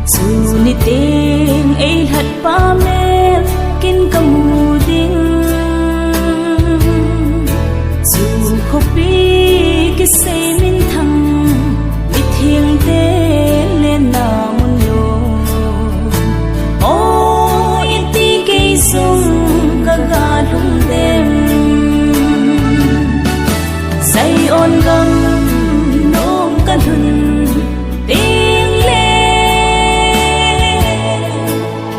dù ni tiếng ấy hạt ba mẹ kinh cầm mù đinh dù không biết cái say mình thằng bị thiêng tế lên nào muốn nhô ôi tí cây sông cả gà lung đêm say ôn găng nôm căn hừng tiếng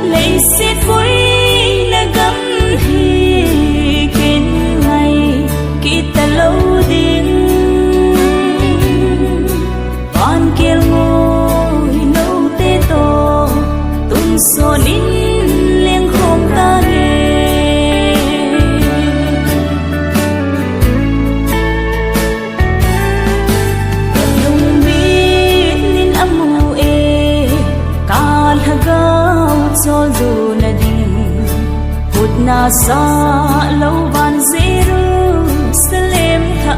lấy xiết vui là gấm hi kín ngày kita lâu đến con kia ngồi nấu tê tô tung son in liêng không ta nghe lung biết nên âm mù e cả là gạo cho dù là đi hụt na sa lâu ban Jerusalem tha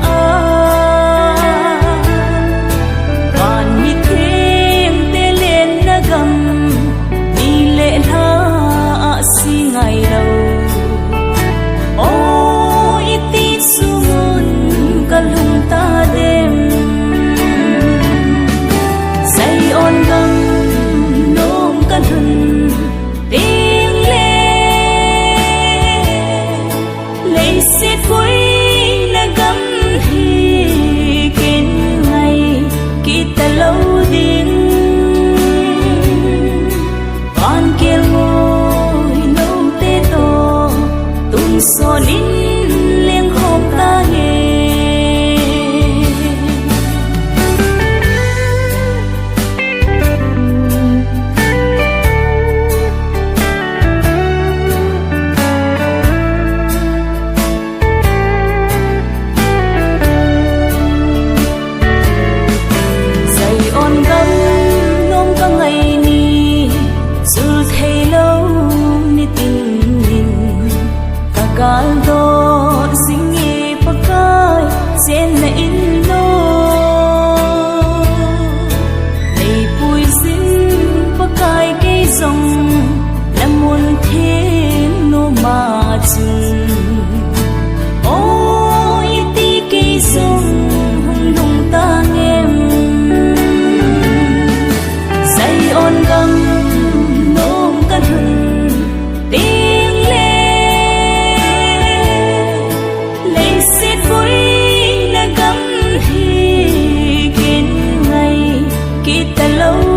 ban mi thêm tê lên na gầm đi lệ la si ngày đầu ôi tí xuân cả lung ta đêm say ôn gầm nôm căn hừng tiếng lấy xiết vui là gấm hi kín ngày kita lâu đến con kia ngồi nấu tê tô tung son in liêng không ta nghe galdo singi pakai sen na inno nei pui sin pakai ke song lamun thêm no ma chun ôi ti ke song hung lung ta ngem say on gam nom kan hun kita lâu